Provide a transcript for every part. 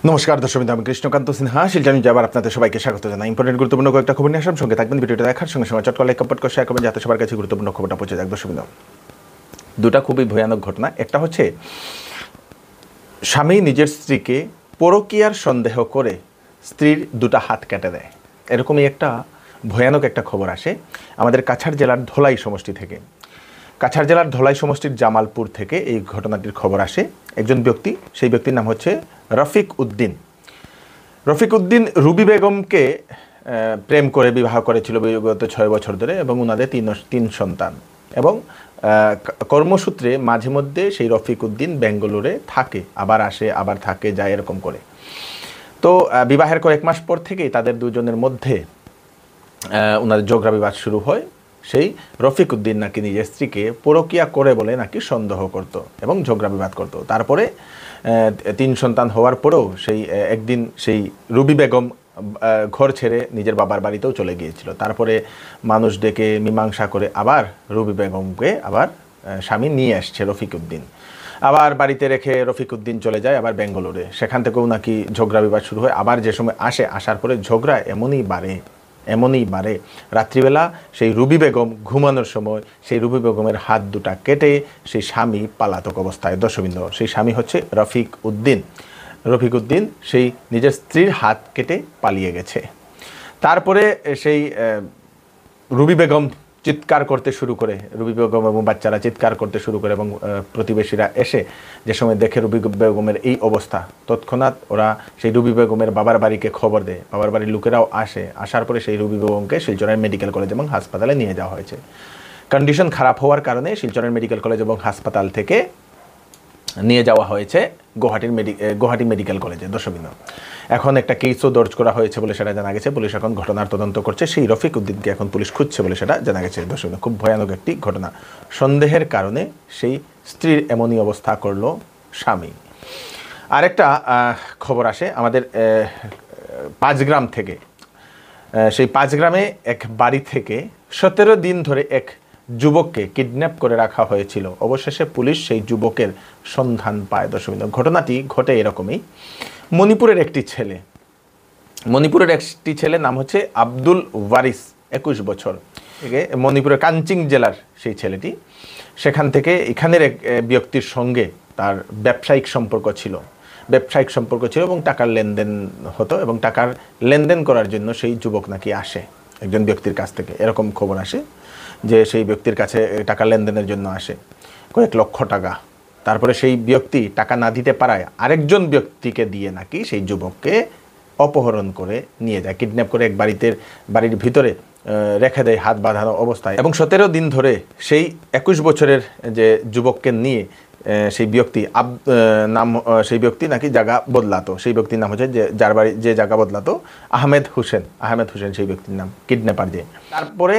নমস্কার দর্শক, আমি কৃষ্ণকান্ত সিনহা শিলচর নিউজে আবার আপনাদের সবাইকে স্বাগত জানাই। ইম্পর্টেন্ট গুরুত্বপূর্ণ কয়েকটা খবর নিয়ে আসাম, সঙ্গে থাকবেন। ভিডিওটা দেখার সঙ্গে সঙ্গে চটকল লাইক কমেন্ট করে শেয়ার করবেন, যাতে সবার কাছে গুরুত্বপূর্ণ খবরটা পৌঁছে যাক। দর্শক, দুটা খুবই ভয়ানক ঘটনা। একটা হচ্ছে স্বামী নিজের স্ত্রীকে পরকীয়ার সন্দেহ করে স্ত্রীর দুটা হাত কেটে দেয়, এরকমই একটা ভয়ানক একটা খবর আসে আমাদের কাছাড় জেলার ধলাই সমষ্টি থেকে। কাছাড় জেলার ধলাই সমষ্টির জামালপুর থেকে এই ঘটনাটির খবর আসে। একজন ব্যক্তি, সেই ব্যক্তির নাম হচ্ছে রফিক উদ্দিন। রফিক উদ্দিন রুবি বেগমকে প্রেম করে বিবাহ করেছিল বিগত 6 বছর ধরে, এবং ওনাদের তিন সন্তান। এবং কর্মসূত্রে মাঝে মধ্যে সেই রফিক উদ্দিন বেঙ্গালুরে থাকে, আবার আসে, আবার থাকে, যায়, এরকম করে। তো বিবাহের কয়েক মাস পর থেকেই তাদের দুজনের মধ্যে ওনাদের ঝগড়া বিবাদ শুরু হয়। সেই রফিক উদ্দিন নাকি নিজের স্ত্রীকে পরকীয়া করে বলে নাকি সন্দেহ করত এবং ঝগড়া বিবাদ করত। তারপরে 3 সন্তান হওয়ার পরেও সেই একদিন সেই রুবি বেগম ঘর ছেড়ে নিজের বাবার বাড়িতেও চলে গিয়েছিল। তারপরে মানুষ ডেকে মীমাংসা করে আবার রুবি বেগমকে আবার স্বামী নিয়ে আসছে রফিক উদ্দিন। আবার বাড়িতে রেখে রফিক উদ্দিন চলে যায় আবার বেঙ্গালুরে। সেখান থেকেও নাকি ঝগড়া বিবাদ শুরু হয়। আবার যে সময় আসার পরে ঝগড়া এমনই বাড়ে, রাত্রিবেলা সেই রুবি বেগম ঘুমানোর সময় সেই রুবি বেগমের হাত দুটা কেটে সেই স্বামী পালাতক অবস্থায়। দর্শকবৃন্দ, সেই স্বামী হচ্ছে রফিক উদ্দিন সেই নিজের স্ত্রীর হাত কেটে পালিয়ে গেছে। তারপরে সেই রুবি বেগম চিৎকার করতে শুরু করে, রুবি বেগম এবং বাচ্চারা চিৎকার করতে শুরু করে, এবং প্রতিবেশীরা এসে যে সময় দেখে রুবি বেগমের এই অবস্থা, তৎক্ষণাৎ ওরা সেই রুবি বেগমের বাবার বাড়িকে খবর দেয়। বাবার বাড়ির লোকেরাও আসার পরে সেই রুবি বেগমকে শিলচরের মেডিকেল কলেজ এবং হাসপাতালে নিয়ে যাওয়া হয়েছে। কন্ডিশন খারাপ হওয়ার কারণে শিলচরের মেডিকেল কলেজ এবং হাসপাতাল থেকে নিয়ে যাওয়া হয়েছে গুয়াহাটি মেডিকেল কলেজে। দর্শকবৃন্দ, এখন একটা কেসও দর্জ করা হয়েছে বলে সেটা জানা গেছে। পুলিশ এখন ঘটনার তদন্ত করছে। সেই রফিক উদ্দিনকে এখন পুলিশ খুঁজছে বলে সেটা জানা গেছে। দর্শকবৃন্দ, খুব ভয়ানক একটি ঘটনা। সন্দেহের কারণে সেই স্ত্রীর এমনই অবস্থা করলো স্বামী। আরেকটা খবর আসে আমাদের পাঁচগ্রাম থেকে। সেই পাঁচগ্রামে এক বাড়ি থেকে 17 দিন ধরে এক যুবককে কিডন্যাপ করে রাখা হয়েছিল। অবশেষে পুলিশ সেই যুবকের সন্ধান পায়। দর্শকবৃন্দ, ঘটনাটি ঘটে এরকমই। মণিপুরের একটি ছেলে নাম হচ্ছে আব্দুল ওয়ারিস, 21 বছর, মণিপুরের কাঞ্চিং জেলার সেই ছেলেটি। সেখান থেকে এখানের এক ব্যক্তির সঙ্গে তার ব্যবসায়িক সম্পর্ক ছিল এবং টাকার লেনদেন হতো, এবং টাকার লেনদেন করার জন্য সেই যুবক নাকি আসে একজন ব্যক্তির কাছ থেকে। এরকম খবর আসে যে সেই ব্যক্তির কাছে টাকা লেনদেনের জন্য আসে কয়েক লক্ষ টাকা। তারপরে সেই ব্যক্তি টাকা না দিতে পারায় আরেকজন ব্যক্তিকে দিয়ে নাকি সেই যুবককে অপহরণ করে নিয়ে যায়, কিডন্যাপ করে এক বাড়ির ভিতরে রেখে দেয় হাত বাঁধানো অবস্থায়। এবং 17 দিন ধরে সেই 21 বছরের যে যুবককে নিয়ে সেই ব্যক্তি নাকি জায়গা বদলাতো। সেই ব্যক্তির নাম হচ্ছে যার বাড়ি যে জায়গা বদলাতো আহমেদ হোসেন সেই ব্যক্তির নাম, কিডন্যাপার যে। তারপরে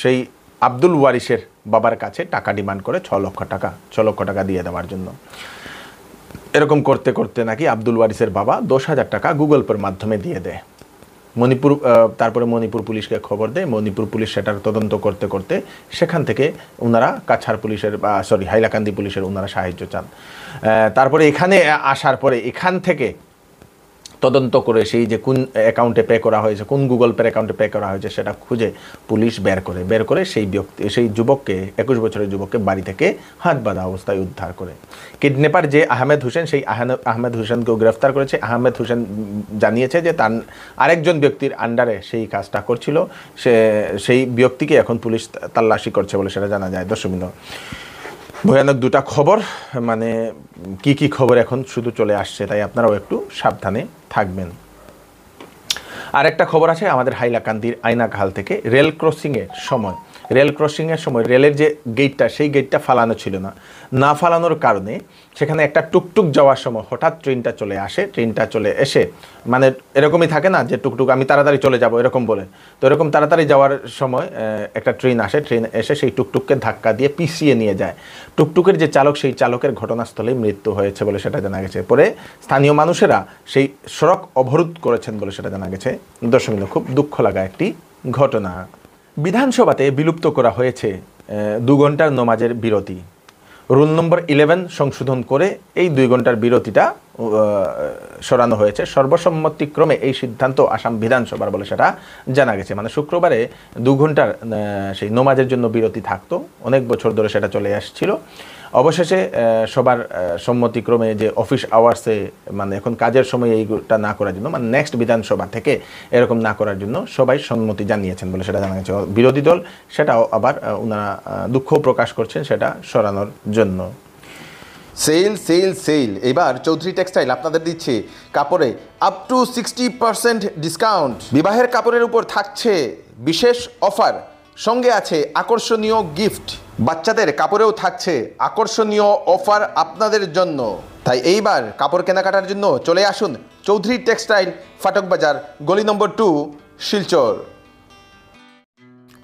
সেই আব্দুল ওয়ারিসের বাবার কাছে টাকা ডিমান্ড করে 6 লক্ষ টাকা দিয়ে দেওয়ার জন্য। এরকম করতে করতে নাকি আব্দুল ওয়ারিসের বাবা 10,000 টাকা গুগল পের মাধ্যমে দিয়ে দেয়। তারপরে মণিপুর পুলিশকে খবর দেয়। মণিপুর পুলিশ সেটার তদন্ত করতে করতে সেখান থেকে ওনারা কাছাড় পুলিশের হাইলাকান্দি পুলিশের ওনারা সাহায্য চান। তারপরে এখানে আসার পরে এখান থেকে তদন্ত করে সেই যে কোন অ্যাকাউন্টে পে করা হয়েছে, কোন গুগল পের অ্যাকাউন্টে পে করা হয়েছে, সেটা খুঁজে পুলিশ বের করে সেই যুবককে, 21 বছরের যুবককে বাড়ি থেকে হাত বাঁধা অবস্থায় উদ্ধার করে। কিডন্যাপার যে আহমেদ হোসেন, সেই আহমেদ হোসেনকেও গ্রেফতার করেছে। আহমেদ হোসেন জানিয়েছে যে তার আরেকজন ব্যক্তির আন্ডারে সেই কাজটা করছিল। সেই ব্যক্তিকে এখন পুলিশ তল্লাশি করছে বলে সেটা জানা যায়। দর্শকবৃন্দ, ভয়ানক দুটা খবর, মানে কি খবর এখন শুধু চলে আসছে, তাই আপনারাও একটু সাবধানে থাকবেন। আর একটা খবর আছে আমাদের হাইলাকান্দির আয়নাঘাল থেকে। রেল ক্রসিংয়ের সময় রেলের যে গেটটা, সেই গেটটা ফালানো ছিল না ফালানোর কারণে সেখানে একটা টুকটুক যাওয়ার সময় হঠাৎ ট্রেনটা চলে এসে, মানে এরকমই থাকে না যে টুকটুক আমি তাড়াতাড়ি চলে যাব এরকম বলে, তো এরকম তাড়াতাড়ি যাওয়ার সময় একটা ট্রেন এসে সেই টুকটুককে ধাক্কা দিয়ে পিছিয়ে নিয়ে যায়। টুকটুকের যে চালক, সেই চালকের ঘটনাস্থলেই মৃত্যু হয়েছে বলে সেটা জানা গেছে। পরে স্থানীয় মানুষেরা সেই সড়ক অবরোধ করেছেন বলে সেটা জানা গেছে। দর্শকবৃন্দ, খুব দুঃখ লাগা একটি ঘটনা। বিধানসভাতে বিলুপ্ত করা হয়েছে 2 ঘন্টার নমাজের বিরতি। রুল নম্বর 11 সংশোধন করে এই 2 ঘন্টার বিরতিটা সরানো হয়েছে। সর্বসম্মতিক্রমে এই সিদ্ধান্ত আসাম বিধানসভার বলে সেটা জানা গেছে। মানে শুক্রবারে 2 ঘন্টার সেই নমাজের জন্য বিরতি থাকতো, অনেক বছর ধরে সেটা চলে আসছিল। অবশেষে সবার সম্মতিক্রমে যে অফিস আওয়ার্সে মানে এখন কাজের সময় এইটা না করার জন্য, মানে নেক্সট বিধানসভা থেকে এরকম না করার জন্য সবাই সম্মতি জানিয়েছেন বলে সেটা জানা গেছে। বিরোধী দল সেটাও আবার ওনারা দুঃখ প্রকাশ করছেন সেটা সরানোর জন্য। সেল সেল সেল, এবার চৌধুরী টেক্সটাইল আপনাদের দিচ্ছে কাপড়ে আপ টু 60% ডিসকাউন্ট। বিবাহের কাপড়ের উপর থাকছে বিশেষ অফার, সঙ্গে আছে আকর্ষণীয় গিফট। বাচ্চাদের কাপড়েও থাকছে আকর্ষণীয় অফার আপনাদের জন্য। তাই এইবার কাপড় কেনাকাটার জন্য চলে আসুন চৌধুরী টেক্সটাইল, ফাটক বাজার, গলি নম্বর 2, শিলচর।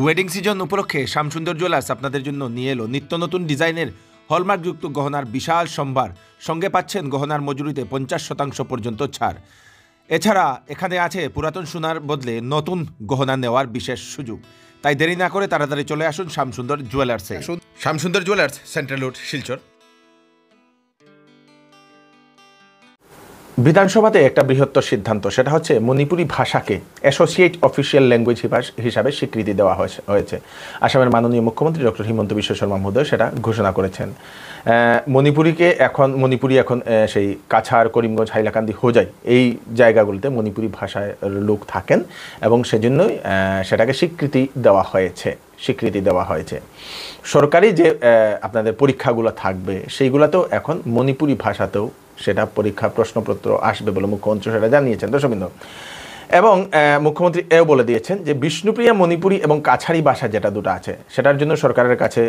ওয়েডিং সিজন উপলক্ষে শ্যামসুন্দর জুয়েলার্স আপনাদের জন্য নিয়ে এলো নিত্য নতুন ডিজাইনের হলমার্কযুক্ত গহনার বিশাল সম্ভার। সঙ্গে পাচ্ছেন গহনার মজুরিতে 50% পর্যন্ত ছাড়। এছাড়া এখানে আছে পুরাতন সোনার বদলে নতুন গহনা নেওয়ার বিশেষ সুযোগ। তাই দেরি না করে তাড়াতাড়ি চলে আসুন শ্যামসুন্দর জুয়েলার্সে। Shyamsundar jewellers, central road, Silchar. বিধানসভাতে একটা বৃহত্তর সিদ্ধান্ত, সেটা হচ্ছে মণিপুরি ভাষাকে অ্যাসোসিয়েট অফিসিয়াল ল্যাঙ্গুয়েজ হিসাবে স্বীকৃতি দেওয়া হয়েছে। আসামের মাননীয় মুখ্যমন্ত্রী ডক্টর হিমন্ত বিশ্ব শর্মা মহোদয় সেটা ঘোষণা করেছেন। মণিপুরি এখন সেই কাছাড়, করিমগঞ্জ, হাইলাকান্দি, হোজাই এই জায়গাগুলোতে মণিপুরি ভাষায় লোক থাকেন এবং সেজন্যই সেটাকে স্বীকৃতি দেওয়া হয়েছে। সরকারি যে আপনাদের পরীক্ষাগুলো থাকবে সেইগুলোতেও এখন মণিপুরি ভাষাতেও সেটা পরীক্ষা প্রশ্নপত্র আসবে বলে মুখ্যমন্ত্রী সেটা জানিয়েছেন। দর্শকবৃন্দ, এবং মুখ্যমন্ত্রী এও বলে দিয়েছেন যে বিষ্ণুপ্রিয়া মণিপুরি এবং কাছাড়ি ভাষা যেটা দুটো আছে সেটার জন্য সরকারের কাছে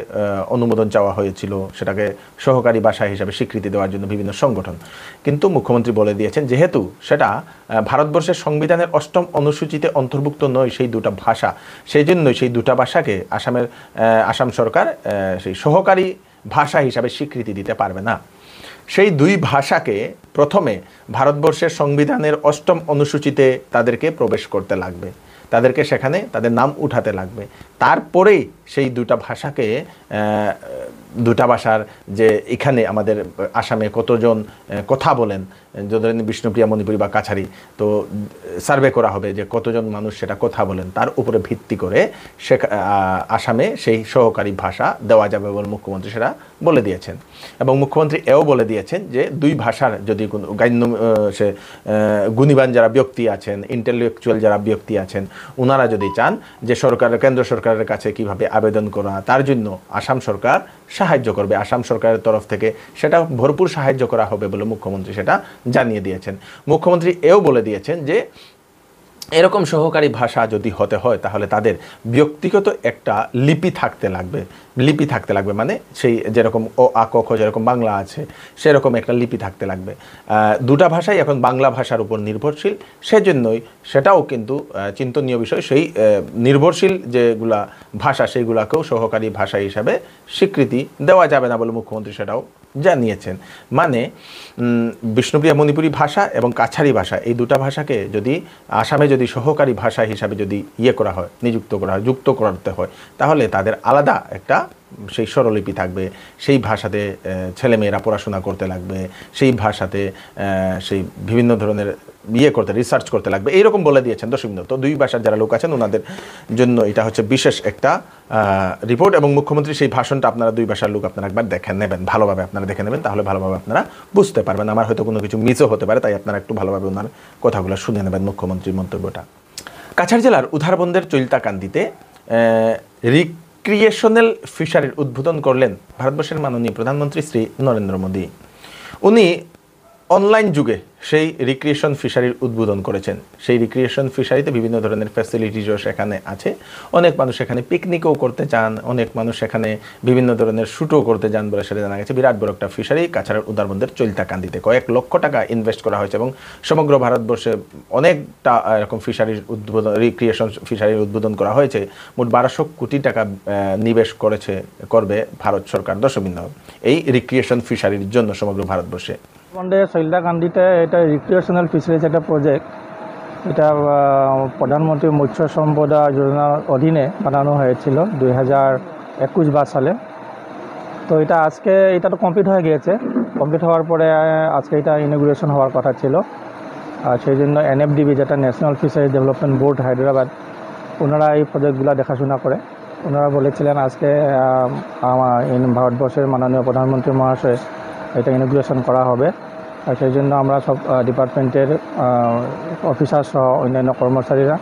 অনুমোদন চাওয়া হয়েছিল, সেটাকে সহকারী ভাষা হিসাবে স্বীকৃতি দেওয়ার জন্য বিভিন্ন সংগঠন। কিন্তু মুখ্যমন্ত্রী বলে দিয়েছেন যেহেতু সেটা ভারতবর্ষের সংবিধানের 8ম অনুসূচিতে অন্তর্ভুক্ত নয় সেই দুটো ভাষা, সেই জন্যই সেই দুটো ভাষাকে আসাম সরকার সেই সহকারী ভাষা হিসাবে স্বীকৃতি দিতে পারবে না। সেই 2 ভাষাকে প্রথমে ভারতবর্ষের সংবিধানের 8ম অনুসূচিতে তাদেরকে প্রবেশ করতে লাগবে, তাদেরকে সেখানে তাদের নাম উঠাতে লাগবে। তারপরেই সেই 2টা ভাষাকে 2টা ভাষার যে এখানে আমাদের আসামে কতজন কথা বলেন, ধরেন বিষ্ণুপ্রিয়া মণিপুরি বা কাছাড়ি, তো সার্ভে করা হবে যে কতজন মানুষ সেটা কথা বলেন, তার উপরে ভিত্তি করে আসামে সেই সহকারী ভাষা দেওয়া যাবে বলে মুখ্যমন্ত্রী সেটা বলে দিয়েছেন। এবং মুখ্যমন্ত্রী এও বলে দিয়েছেন যে 2 ভাষার যদি কোনো গুণীবান যারা ব্যক্তি আছেন, ইন্টেলেকচুয়াল যারা ব্যক্তি আছেন, ওনারা যদি চান যে কেন্দ্র সরকারের কাছে কিভাবে আবেদন করা, তার জন্য আসাম সরকার সাহায্য করবে। আসাম সরকারের তরফ থেকে সেটা ভরপুর সাহায্য করা হবে বলে মুখ্যমন্ত্রী সেটা জানিয়ে দিয়েছেন। মুখ্যমন্ত্রী এও বলে দিয়েছেন যে এরকম সহকারী ভাষা যদি হতে হয় তাহলে তাদের ব্যক্তিগত একটা লিপি থাকতে লাগবে, মানে সেই যেরকম অ আ ক খ যেরকম বাংলা আছে সেরকম একটা লিপি থাকতে লাগবে। 2টা ভাষাই এখন বাংলা ভাষার উপর নির্ভরশীল, সেজন্যই সেটাও কিন্তু চিন্তনীয় বিষয়। সেই নির্ভরশীল যেগুলা ভাষা সেইগুলাকেও সহকারী ভাষা হিসাবে স্বীকৃতি দেওয়া যাবে না বলে মুখ্যমন্ত্রী সেটাও জানিয়েছেন। মানে বিষ্ণুপ্রিয়া মণিপুরি ভাষা এবং কাছাড়ি ভাষা এই 2টা ভাষাকে যদি আসামে যদি সহকারী ভাষা হিসাবে যদি যুক্ত করতে হয় তাহলে তাদের আলাদা একটা সেই স্বরলিপি থাকবে, সেই ভাষাতে ছেলেমেয়েরা পড়াশোনা করতে লাগবে, সেই ভাষাতে সেই বিভিন্ন ধরনের রিসার্চ করতে লাগবে, এইরকম বলে দিয়েছেন। দর্শকবৃন্দ, তো 2 ভাষার যারা লোক আছেন ওনাদের জন্য এটা হচ্ছে বিশেষ একটা রিপোর্ট। এবং মুখ্যমন্ত্রী সেই ভাষণটা আপনারা 2 ভাষার লোক আপনারা একবার দেখে নেবেন, ভালোভাবে আপনারা দেখে নেবেন, তাহলে ভালোভাবে আপনারা বুঝতে পারবেন। আমার হয়তো কোনো কিছু মিসও হতে পারে, তাই আপনারা একটু ভালোভাবে ওনার কথাগুলো শুনে নেবেন, মুখ্যমন্ত্রীর মন্তব্যটা। কাছাড় জেলার উধারবন্দের চৈলতাকান্দিতে রিক্রিয়েশনাল ফিশারির উদ্বোধন করলেন ভারতবর্ষের মাননীয় প্রধানমন্ত্রী শ্রী নরেন্দ্র মোদী। উনি অনলাইন যুগে সেই রিক্রিয়েশন ফিশারির উদ্বোধন করেছেন। সেই রিক্রিয়েশন ফিশারিতে বিভিন্ন ধরনের ফ্যাসিলিটিসও সেখানে আছে। অনেক মানুষ সেখানে পিকনিকও করতে চান, অনেক মানুষ সেখানে বিভিন্ন ধরনের শ্যুটও করতে যান বলে সেটা জানা গেছে। বিরাট বড় একটা ফিশারি কাছাড়ের উধারবন্দের চৈলতাকান্দিতে কয়েক লক্ষ টাকা ইনভেস্ট করা হয়েছে এবং সমগ্র ভারতবর্ষে অনেকটা এরকম রিক্রিয়েশন ফিশারির উদ্বোধন করা হয়েছে। মোট 1200 কোটি টাকা নিবেশ করবে ভারত সরকার। দর্শকবৃন্দ, এই রিক্রিয়েশন ফিশারির জন্য সমগ্র ভারতবর্ষে চৈলতাকান্দিতে এটা রিক্রিয়েশনাল ফিশারিজ একটা প্রজেক্ট, এটা প্রধানমন্ত্রী মৎস্য সম্পদা যোজনার অধীনে বানানো হয়েছিল 2021 সালে। তো এটা আজকে এটা তো কমপ্লিট হয়ে গিয়েছে। কমপ্লিট হওয়ার পরে আজকে এটা ইনগুরেশন হওয়ার কথা ছিল। আর সেই জন্য NFDB, যেটা national fishery development board Hyderabad, ওনারা এই প্রজেক্টগুলো দেখাশোনা করে। ওনারা বলেছিলেন আজকে ভারতবর্ষের মাননীয় প্রধানমন্ত্রী মহাশয় এটা ইনগুরেশন করা হবে। আর সেই জন্য আমরা সব ডিপার্টমেন্টের অফিসার সহ অন্যান্য কর্মচারীরা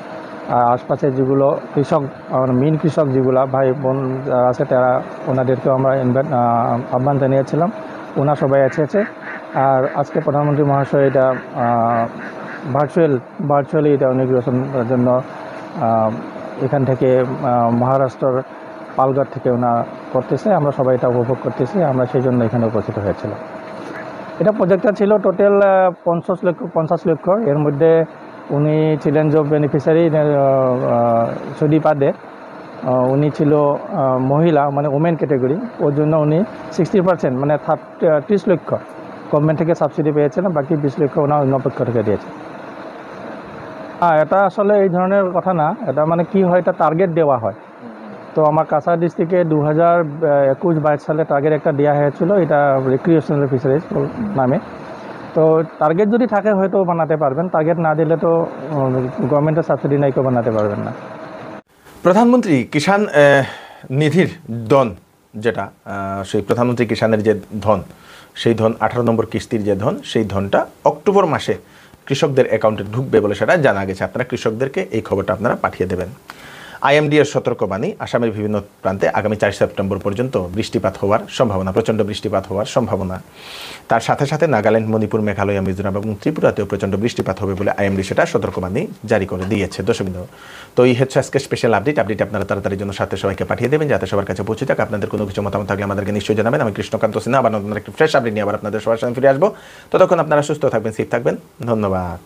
আশপাশে যেগুলো কৃষক, মেন কৃষক যেগুলো ভাই বোন যারা আছে তারা, ওনাদেরকেও আমরা আহ্বান জানিয়েছিলাম। ওনারা সবাই আছে। আর আজকে প্রধানমন্ত্রী মহাশয় এটা ভার্চুয়ালি এটা ইনগুরেশনের জন্য এখান থেকে মহারাষ্ট্রের পালঘাট থেকে ওনা করতেছে। আমরা সবাই এটা উপভোগ করতেছি। আমরা সেই জন্য এখানে উপস্থিত হয়েছিলাম। এটা প্রজেক্টটা ছিল টোটাল 50 লক্ষ। এর মধ্যে উনি ছিলেন জব বেনিফিশিয়ারি সুদীপা দে, উনি ছিল মহিলা, মানে ওমেন ক্যাটেগরি। ওর জন্য উনি 60% মানে 30 লক্ষ গভর্নমেন্ট থেকে সাবসিডি পেয়েছেন, বাকি 20 লক্ষ ওনার অন্য পক্ষ থেকে দিয়েছে। এটা আসলে এই ধরনের কথা না, এটা মানে কি হয়, এটা টার্গেট দেওয়া হয়। তো আমার কাছাড় ডিস্ট্রিক্টে 2021-22 সালে টার্গেট একটা দেওয়া হয়েছিল, এটা রিক্রিয়েশনাল ফিশারিজ নামে। তো টার্গেট যদি থাকে হয়তো বানাতে পারবেন, টার্গেট না দিলে তো গভর্নমেন্টের সাবসিডি নাই কেউ বানাতে পারবেন না। প্রধানমন্ত্রী কিষাণ নিধির ধন, যেটা সেই প্রধানমন্ত্রী কিষাণের যে ধন, সেই ধন 18 নম্বর কিস্তির যে ধন, সেই ধনটা অক্টোবর মাসে কৃষকদের অ্যাকাউন্টে ঢুকবে বলে সেটা জানা গেছে। আপনারা কৃষকদেরকে এই খবরটা আপনারা পাঠিয়ে দেবেন। IMD এর সতর্কবাণী, আসামের বিভিন্ন প্রান্তে আগামী 4 সেপ্টেম্বর পর্যন্ত বৃষ্টিপাত হওয়ার সম্ভাবনা, প্রচণ্ড বৃষ্টিপাত হওয়ার সম্ভাবনা। তার সাথে সাথে নাগাল্যান্ড, মণিপুর, মেঘালয়, মিজোরাম এবং ত্রিপুরাতেও প্রচণ্ড বৃষ্টিপাত হবে বলে IMD সেটা সতর্কবাণী জারি করে দিয়েছে। দর্শকবৃন্দ, তো এই হচ্ছে আজকে স্পেশাল আপডেট আপনারা তাড়াতাড়ির জন্য সাথে সবাইকে পাঠিয়ে দেবেন, যাতে সবার কাছে পৌঁছে যাক। আপনাদের কোনো কিছু মতামত থাকলে আমাদেরকে নিশ্চয়ই জানাবেন। আমি কৃষ্ণকান্ত সিনহা আবার নতুন একটি ফ্রেশ আপডেট নিয়ে আবার আপনাদের সবার সামনে ফিরে আসবো। ততক্ষণ আপনারা সুস্থ থাকবেন, সেফ থাকবেন। ধন্যবাদ।